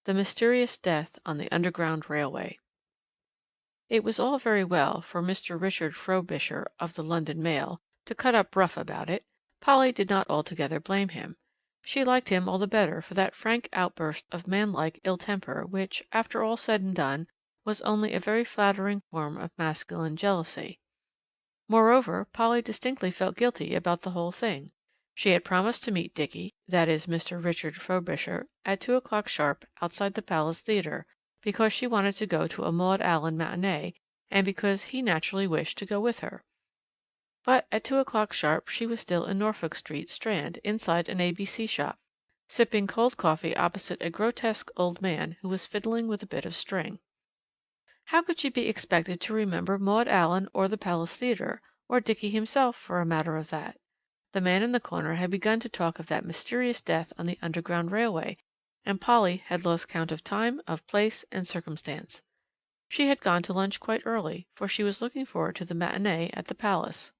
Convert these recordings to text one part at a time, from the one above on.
The Mysterious Death on the Underground Railway. It was all very well for Mr. Richard Frobisher, of the London Mail, to cut up rough about it. Polly did not altogether blame him. She liked him all the better for that frank outburst of manlike ill temper which, after all said and done, was only a very flattering form of masculine jealousy. Moreover, Polly distinctly felt guilty about the whole thing. She had promised to meet Dickie, that is, Mr. Richard Frobisher, at 2 o'clock sharp outside the Palace Theatre, because she wanted to go to a Maud Allan matinee, and because he naturally wished to go with her. But at 2 o'clock sharp she was still in Norfolk Street, Strand, inside an ABC shop, sipping cold coffee opposite a grotesque old man who was fiddling with a bit of string. How could she be expected to remember Maud Allan or the Palace Theatre, or Dickie himself, for a matter of that? The man in the corner had begun to talk of that mysterious death on the Underground Railway, and Polly had lost count of time, of place, and circumstance. She had gone to lunch quite early, for she was looking forward to the matinee at the Palace.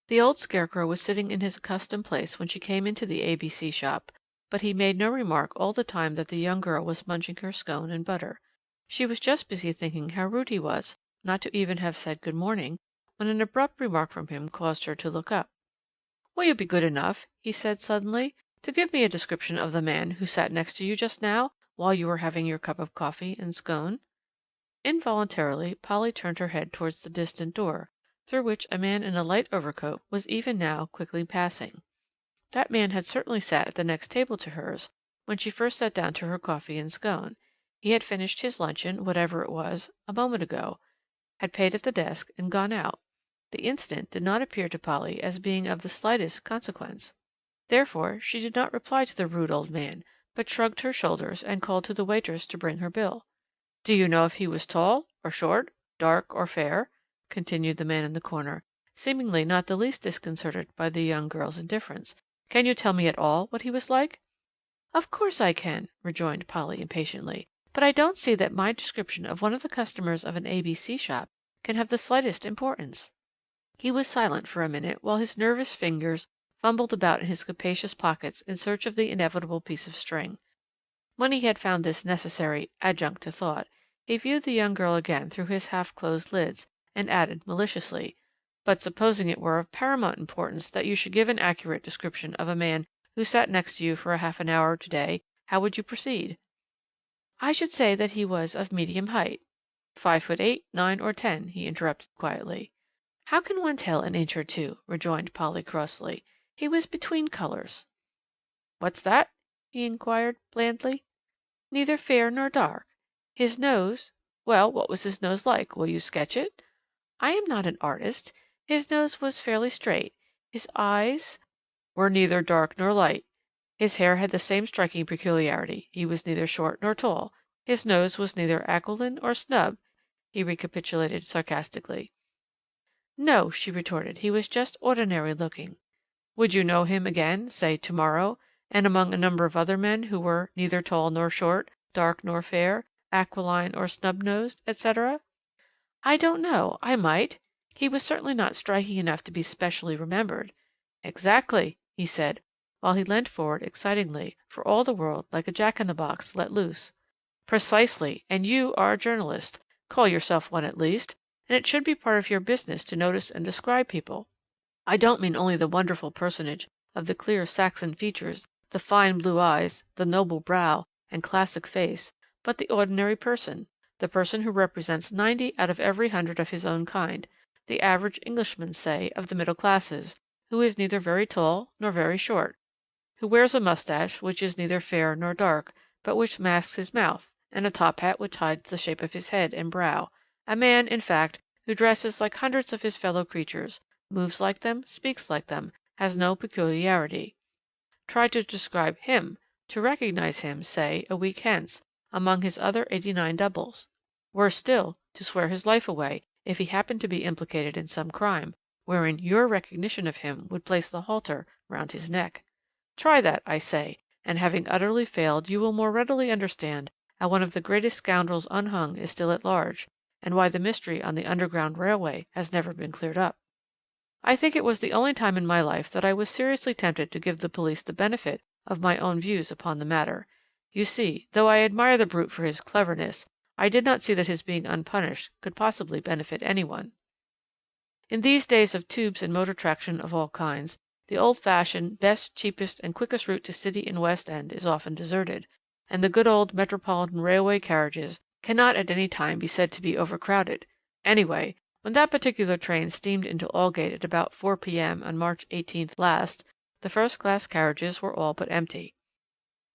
The old scarecrow was sitting in his accustomed place when she came into the ABC shop, but he made no remark all the time that the young girl was munching her scone and butter. She was just busy thinking how rude he was, not to even have said good morning, when an abrupt remark from him caused her to look up. "Will you be good enough," he said suddenly, "to give me a description of the man who sat next to you just now, while you were having your cup of coffee and scone?" Involuntarily Polly turned her head towards the distant door, through which a man in a light overcoat was even now quickly passing. That man had certainly sat at the next table to hers, when she first sat down to her coffee and scone. He had finished his luncheon, whatever it was, a moment ago, had paid at the desk, and gone out. The incident did not appear to Polly as being of the slightest consequence. Therefore she did not reply to the rude old man, but shrugged her shoulders and called to the waitress to bring her bill. "Do you know if he was tall, or short, dark, or fair?" continued the man in the corner, seemingly not the least disconcerted by the young girl's indifference. "Can you tell me at all what he was like?" "Of course I can," rejoined Polly impatiently, "but I don't see that my description of one of the customers of an ABC shop can have the slightest importance." He was silent for a minute while his nervous fingers fumbled about in his capacious pockets in search of the inevitable piece of string. When he had found this necessary adjunct to thought, he viewed the young girl again through his half-closed lids, and added maliciously, "But supposing it were of paramount importance that you should give an accurate description of a man who sat next to you for half an hour to-day, how would you proceed?" "I should say that he was of medium height." 5 foot 8, 9, or 10, he interrupted quietly. "How can one tell an inch or two?" rejoined Polly crossly. "He was between colours." "What's that?" he inquired blandly. "Neither fair nor dark. His nose—" "Well, what was his nose like? Will you sketch it?" "I am not an artist. His nose was fairly straight. His eyes—" "Were neither dark nor light. His hair had the same striking peculiarity. He was neither short nor tall. His nose was neither aquiline or snub," he recapitulated sarcastically. "No," she retorted, "he was just ordinary looking." "Would you know him again, say to morrow, and among a number of other men who were neither tall nor short, dark nor fair, aquiline or snub-nosed, etc.?" "I don't know. I might. He was certainly not striking enough to be specially remembered." "Exactly," he said, while he leant forward excitingly, for all the world like a jack-in-the-box let loose. "Precisely. And you are a journalist. Call yourself one at least, and it should be part of your business to notice and describe people. I don't mean only the wonderful personage of the clear Saxon features, the fine blue eyes, the noble brow, and classic face, but the ordinary person, the person who represents 90 out of every 100 of his own kind, the average Englishman, say, of the middle classes, who is neither very tall nor very short, who wears a moustache which is neither fair nor dark, but which masks his mouth, and a top hat which hides the shape of his head and brow, a man, in fact, who dresses like hundreds of his fellow creatures, moves like them, speaks like them, has no peculiarity. Try to describe him, to recognize him, say, a week hence, among his other 89 doubles. Worse still, to swear his life away, if he happened to be implicated in some crime, wherein your recognition of him would place the halter round his neck. Try that, I say, and having utterly failed you will more readily understand how one of the greatest scoundrels unhung is still at large, and why the mystery on the Underground Railway has never been cleared up. I think it was the only time in my life that I was seriously tempted to give the police the benefit of my own views upon the matter. You see, though I admire the brute for his cleverness, I did not see that his being unpunished could possibly benefit anyone. In these days of tubes and motor traction of all kinds, the old-fashioned, best, cheapest, and quickest route to City and West End is often deserted, and the good old metropolitan railway carriages cannot at any time be said to be overcrowded. Anyway, when that particular train steamed into Aldgate at about 4 p.m. on March 18th last, the first-class carriages were all but empty.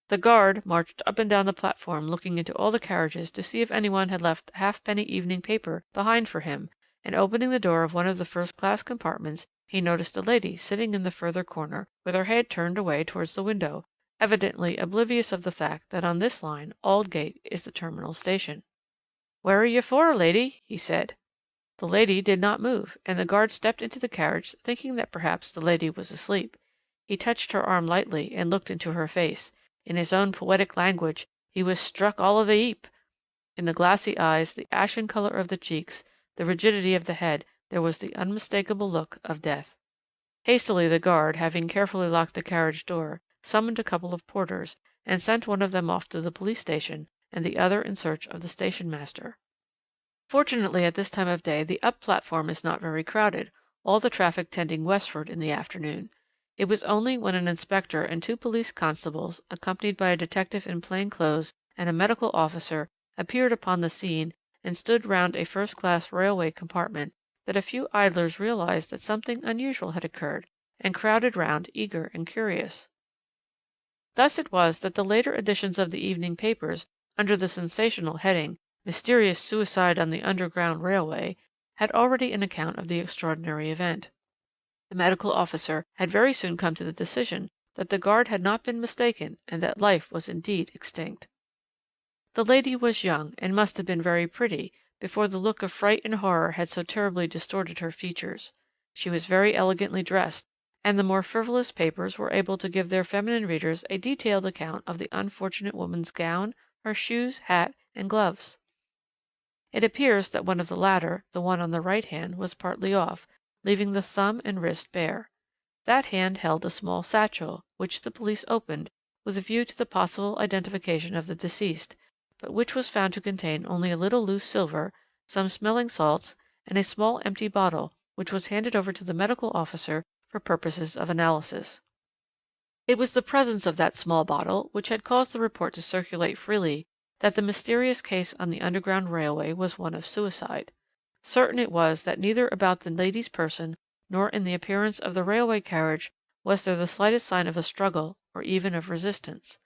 The guard marched up and down the platform looking into all the carriages to see if anyone had left a halfpenny evening paper behind for him, and opening the door of one of the first-class compartments, he noticed a lady sitting in the further corner with her head turned away towards the window, evidently oblivious of the fact that on this line Aldgate is the terminal station. "Where are you for, lady?" he said. The lady did not move, and the guard stepped into the carriage, thinking that perhaps the lady was asleep. He touched her arm lightly and looked into her face. In his own poetic language, he was struck all of a heap. In the glassy eyes, the ashen colour of the cheeks, the rigidity of the head, there was the unmistakable look of death. Hastily the guard, having carefully locked the carriage door, summoned a couple of porters, and sent one of them off to the police station, and the other in search of the station master. Fortunately at this time of day the up platform is not very crowded, all the traffic tending westward in the afternoon. It was only when an inspector and 2 police constables, accompanied by a detective in plain clothes and a medical officer, appeared upon the scene and stood round a first-class railway compartment, that a few idlers realized that something unusual had occurred, and crowded round, eager and curious. Thus it was that the later editions of the evening papers, under the sensational heading, "Mysterious Suicide on the Underground Railway," had already an account of the extraordinary event. The medical officer had very soon come to the decision that the guard had not been mistaken, and that life was indeed extinct. The lady was young, and must have been very pretty, before the look of fright and horror had so terribly distorted her features. She was very elegantly dressed, and the more frivolous papers were able to give their feminine readers a detailed account of the unfortunate woman's gown, her shoes, hat, and gloves. It appears that one of the latter, the one on the right hand, was partly off, leaving the thumb and wrist bare. That hand held a small satchel, which the police opened, with a view to the possible identification of the deceased, but which was found to contain only a little loose silver, some smelling salts, and a small empty bottle, which was handed over to the medical officer for purposes of analysis. It was the presence of that small bottle which had caused the report to circulate freely that the mysterious case on the Underground Railway was one of suicide. Certain it was that neither about the lady's person nor in the appearance of the railway carriage was there the slightest sign of a struggle or even of resistance.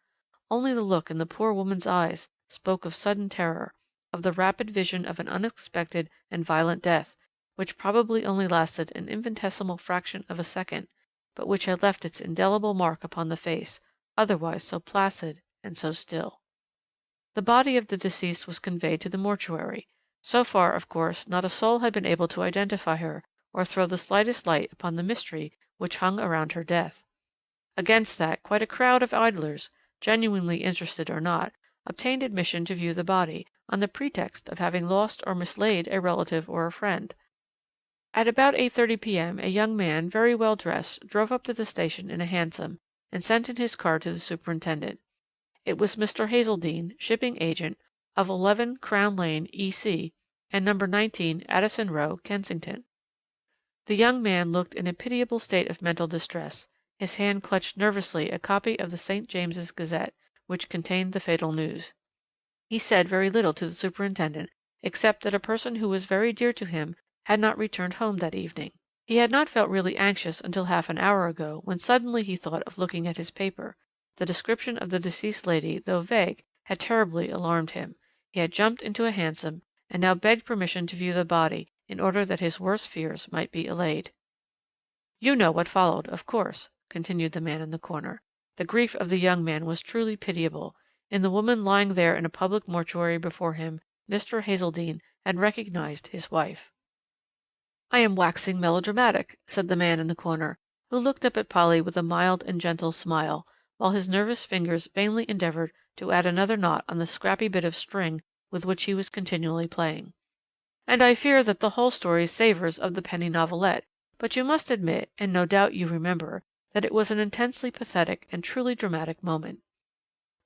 Only the look in the poor woman's eyes spoke of sudden terror, of the rapid vision of an unexpected and violent death, which probably only lasted an infinitesimal fraction of a second, but which had left its indelible mark upon the face, otherwise so placid and so still. The body of the deceased was conveyed to the mortuary. So far, of course, not a soul had been able to identify her, or throw the slightest light upon the mystery which hung around her death. Against that, quite a crowd of idlers, genuinely interested or not, obtained admission to view the body, on the pretext of having lost or mislaid a relative or a friend. At about 8:30 p.m. a young man, very well dressed, drove up to the station in a hansom, and sent in his card to the superintendent. It was Mr. Hazeldene, shipping agent, of 11 Crown Lane, E.C., and No. 19 Addison Row, Kensington. The young man looked in a pitiable state of mental distress. His hand clutched nervously a copy of the St. James's Gazette, which contained the fatal news. He said very little to the superintendent, except that a person who was very dear to him had not returned home that evening. He had not felt really anxious until half an hour ago, when suddenly he thought of looking at his paper. The description of the deceased lady, though vague, had terribly alarmed him. He had jumped into a hansom, and now begged permission to view the body, in order that his worst fears might be allayed. "You know what followed, of course," continued the man in the corner. The grief of the young man was truly pitiable. In the woman lying there in a public mortuary before him, Mr. Hazeldene had recognized his wife. "I am waxing melodramatic," said the man in the corner, who looked up at Polly with a mild and gentle smile, while his nervous fingers vainly endeavoured to add another knot on the scrappy bit of string with which he was continually playing. "And I fear that the whole story savours of the penny novelette, but you must admit, and no doubt you remember, that it was an intensely pathetic and truly dramatic moment.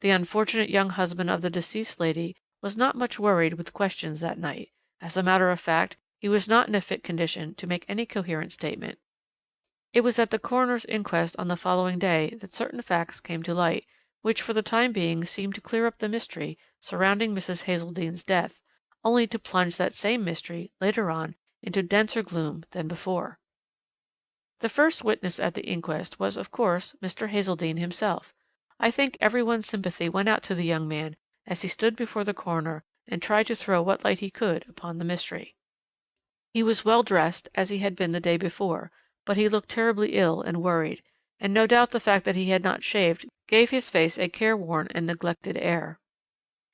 The unfortunate young husband of the deceased lady was not much worried with questions that night. As a matter of fact, he was not in a fit condition to make any coherent statement. It was at the coroner's inquest on the following day that certain facts came to light, which for the time being seemed to clear up the mystery surrounding Mrs. Hazeldene's death, only to plunge that same mystery, later on, into denser gloom than before. The first witness at the inquest was, of course, Mr. Hazeldene himself. I think every one's sympathy went out to the young man as he stood before the coroner and tried to throw what light he could upon the mystery. He was well dressed, as he had been the day before, but he looked terribly ill and worried, and no doubt the fact that he had not shaved gave his face a careworn and neglected air.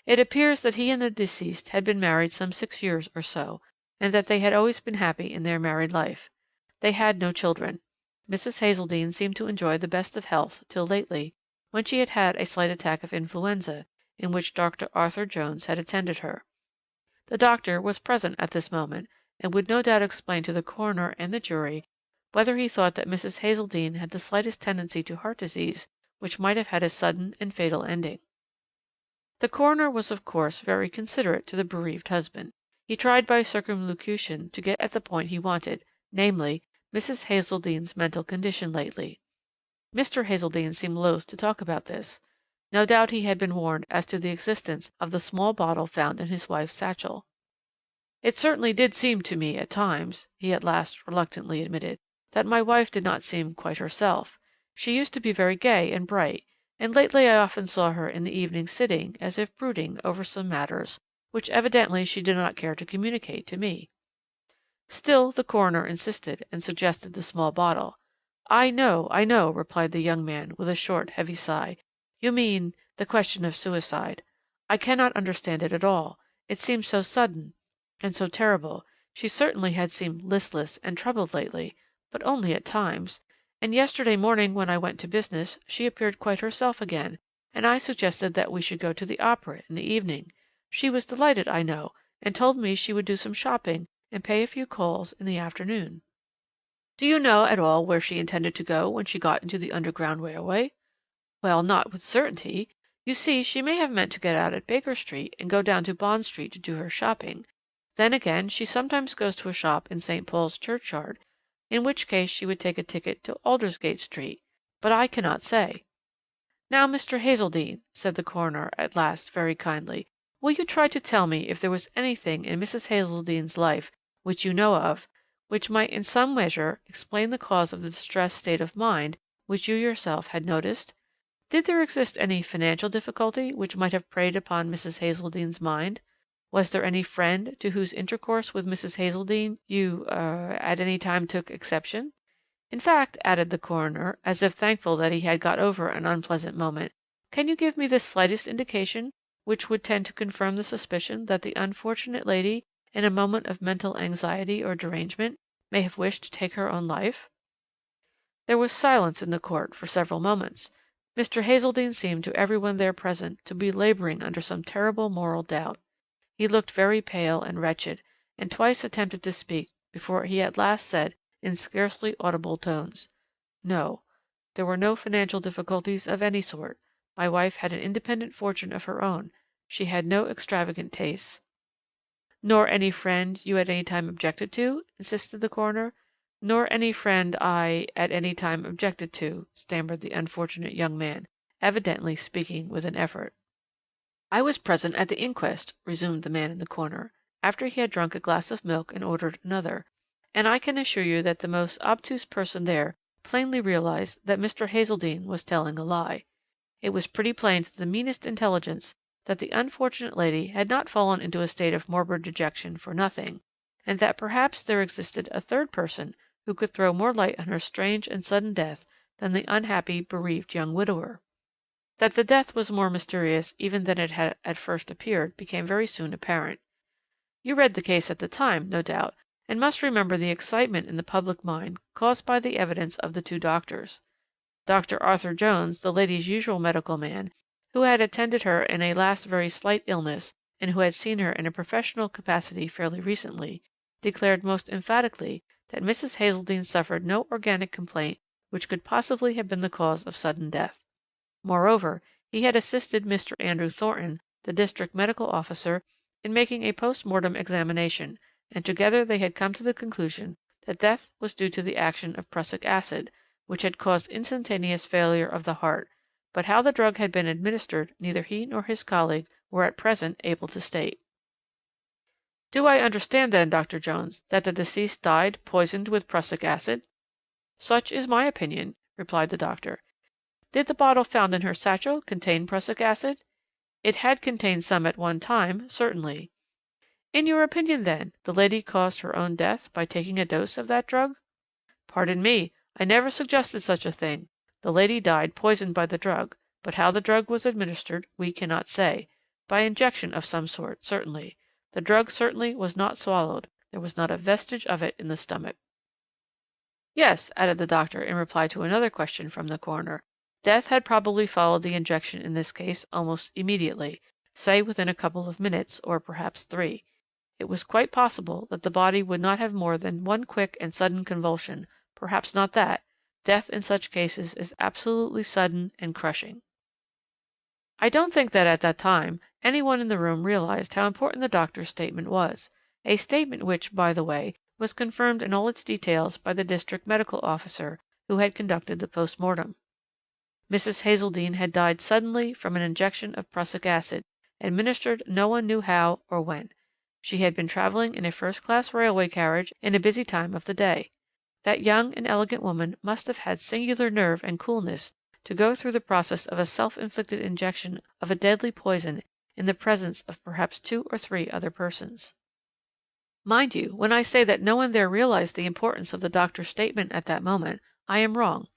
It appears that he and the deceased had been married some 6 years or so, and that they had always been happy in their married life. They had no children. Mrs. Hazeldene seemed to enjoy the best of health till lately, when she had had a slight attack of influenza, in which Dr. Arthur Jones had attended her. The doctor was present at this moment, and would no doubt explain to the coroner and the jury whether he thought that Mrs. Hazeldene had the slightest tendency to heart disease which might have had a sudden and fatal ending. The coroner was of course very considerate to the bereaved husband. He tried by circumlocution to get at the point he wanted, namely, Mrs. Hazeldene's mental condition lately. Mr. Hazeldene seemed loath to talk about this. No doubt he had been warned as to the existence of the small bottle found in his wife's satchel. "It certainly did seem to me at times," he at last reluctantly admitted, "that my wife did not seem quite herself. She used to be very gay and bright, and lately I often saw her in the evening sitting, as if brooding over some matters which evidently she did not care to communicate to me." Still the coroner insisted, and suggested the small bottle. I know," replied the young man, with a short, heavy sigh. "You mean the question of suicide. I cannot understand it at all. It seems so sudden and so terrible. She certainly had seemed listless and troubled lately, but only at times, and yesterday morning when I went to business she appeared quite herself again, and I suggested that we should go to the opera in the evening. She was delighted, I know, and told me she would do some shopping and pay a few calls in the afternoon." "Do you know at all where she intended to go when she got into the Underground Railway?" "Well, not with certainty. You see, she may have meant to get out at Baker Street and go down to Bond Street to do her shopping. Then again, she sometimes goes to a shop in St. Paul's Churchyard, in which case she would take a ticket to Aldersgate Street. But I cannot say." "Now, Mr. Hazeldene," said the coroner at last very kindly, "will you try to tell me if there was anything in Mrs. Hazeldene's life which you know of, which might in some measure explain the cause of the distressed state of mind which you yourself had noticed? Did there exist any financial difficulty which might have preyed upon Mrs. Hazeldene's mind? Was there any friend to whose intercourse with Mrs. Hazeldene you at any time took exception? In fact," added the coroner, as if thankful that he had got over an unpleasant moment, "can you give me the slightest indication which would tend to confirm the suspicion that the unfortunate lady, in a moment of mental anxiety or derangement, may have wished to take her own life?" There was silence in the court for several moments. Mr. Hazeldene seemed to every one there present to be labouring under some terrible moral doubt. He looked very pale and wretched, and twice attempted to speak before he at last said in scarcely audible tones: "No, there were no financial difficulties of any sort. My wife had an independent fortune of her own. She had no extravagant tastes." "Nor any friend you at any time objected to?" insisted the coroner. "Nor any friend I at any time objected to," stammered the unfortunate young man, evidently speaking with an effort. "I was present at the inquest," resumed the man in the corner, after he had drunk a glass of milk and ordered another, "and I can assure you that the most obtuse person there plainly realized that Mr. Hazeldene was telling a lie. It was pretty plain to the meanest intelligence that the unfortunate lady had not fallen into a state of morbid dejection for nothing, and that perhaps there existed a third person who could throw more light on her strange and sudden death than the unhappy bereaved young widower. That the death was more mysterious even than it had at first appeared became very soon apparent. You read the case at the time, no doubt, and must remember the excitement in the public mind caused by the evidence of the two doctors. Dr. Arthur Jones, the lady's usual medical man, who had attended her in a last very slight illness, and who had seen her in a professional capacity fairly recently, declared most emphatically that Mrs. Hazeldene suffered no organic complaint which could possibly have been the cause of sudden death. Moreover, He had assisted Mr. Andrew Thornton, the district medical officer, in making a post mortem examination, and together they had come to the conclusion that death was due to the action of prussic acid, which had caused instantaneous failure of the heart, but how the drug had been administered neither he nor his colleague were at present able to state. "Do I understand then, Dr. Jones, that the deceased died poisoned with prussic acid?" "Such is my opinion," replied the doctor. "Did the bottle found in her satchel contain prussic acid?" "It had contained some at one time, certainly." "In your opinion, then, the lady caused her own death by taking a dose of that drug?" "Pardon me, I never suggested such a thing. The lady died poisoned by the drug, but how the drug was administered we cannot say. By injection of some sort, certainly. The drug certainly was not swallowed. There was not a vestige of it in the stomach." "Yes," added the doctor in reply to another question from the coroner, "death had probably followed the injection in this case almost immediately, say within a couple of minutes, or perhaps 3. It was quite possible that the body would not have more than one quick and sudden convulsion, perhaps not that. Death in such cases is absolutely sudden and crushing." I don't think that at that time any one in the room realized how important the doctor's statement was, a statement which, by the way, was confirmed in all its details by the district medical officer who had conducted the post mortem. Mrs. Hazeldene had died suddenly from an injection of prussic acid, administered no one knew how or when. She had been travelling in a first class railway carriage in a busy time of the day. That young and elegant woman must have had singular nerve and coolness to go through the process of a self-inflicted injection of a deadly poison in the presence of perhaps 2 or 3 other persons. Mind you, when I say that no one there realized the importance of the doctor's statement at that moment, I am wrong.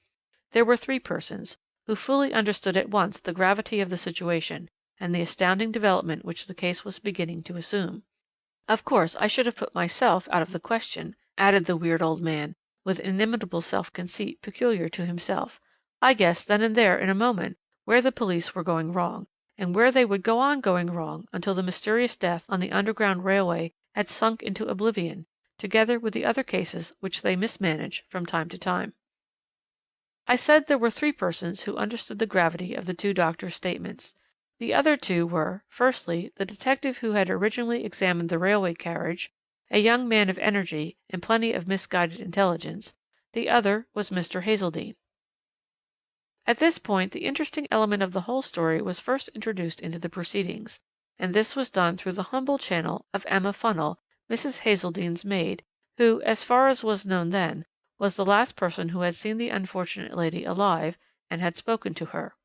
There were 3 persons who fully understood at once the gravity of the situation and the astounding development which the case was beginning to assume. "Of course, I should have put myself out of the question," added the weird old man, with inimitable self-conceit peculiar to himself. "I guessed then and there in a moment where the police were going wrong, and where they would go on going wrong until the mysterious death on the Underground Railway had sunk into oblivion, together with the other cases which they mismanage from time to time." I said there were 3 persons who understood the gravity of the 2 doctors' statements. The other 2 were, firstly, the detective who had originally examined the railway carriage, a young man of energy and plenty of misguided intelligence; the other was Mr. Hazeldene. At this point the interesting element of the whole story was first introduced into the proceedings, and this was done through the humble channel of Emma Funnell, Mrs. Hazeldene's maid, who, as far as was known then, was the last person who had seen the unfortunate lady alive, and had spoken to her.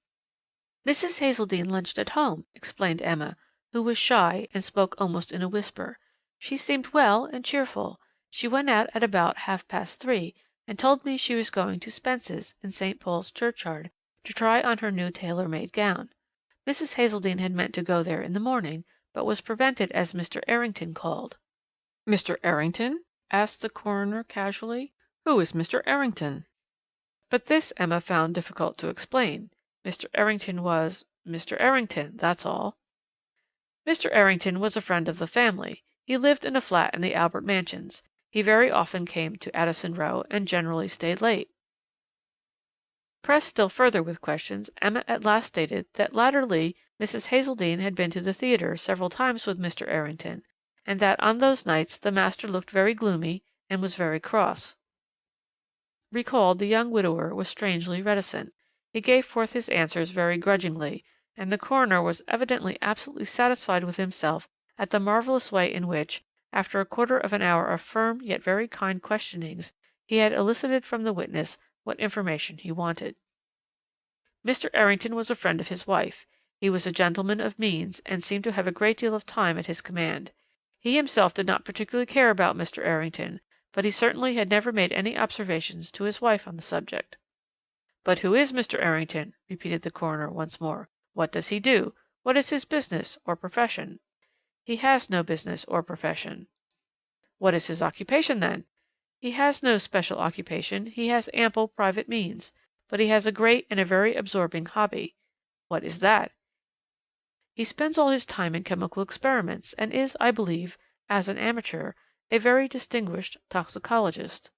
"Mrs. Hazeldene lunched at home," explained Emma, who was shy and spoke almost in a whisper. "She seemed well and cheerful. She went out at about 3:30, and told me she was going to Spence's, in St. Paul's Churchyard, to try on her new tailor-made gown. Mrs. Hazeldene had meant to go there in the morning, but was prevented as Mr. Errington called." "Mr. Errington?" asked the coroner casually. "Who is Mr. Errington?" But this Emma found difficult to explain. Mr. Errington was Mr. Errington, that's all. Mr. Errington was a friend of the family. He lived in a flat in the Albert Mansions. He very often came to Addison Row, and generally stayed late. Pressed still further with questions, Emma at last stated that latterly Mrs. Hazeldene had been to the theatre several times with Mr. Errington, and that on those nights the master looked very gloomy and was very cross. Recalled, the young widower was strangely reticent. He gave forth his answers very grudgingly, and the coroner was evidently absolutely satisfied with himself at the marvellous way in which, after a quarter of an hour of firm yet very kind questionings, he had elicited from the witness what information he wanted. Mr. Errington was a friend of his wife. He was a gentleman of means, and seemed to have a great deal of time at his command. He himself did not particularly care about Mr. Errington, but he certainly had never made any observations to his wife on the subject. "But who is Mr. Errington?" repeated the coroner once more. "What does he do? What is his business or profession?" "He has no business or profession." "What is his occupation, then?" "He has no special occupation. He has ample private means. But he has a great and a very absorbing hobby." "What is that?" "He spends all his time in chemical experiments, and is, I believe, as an amateur, a very distinguished toxicologist."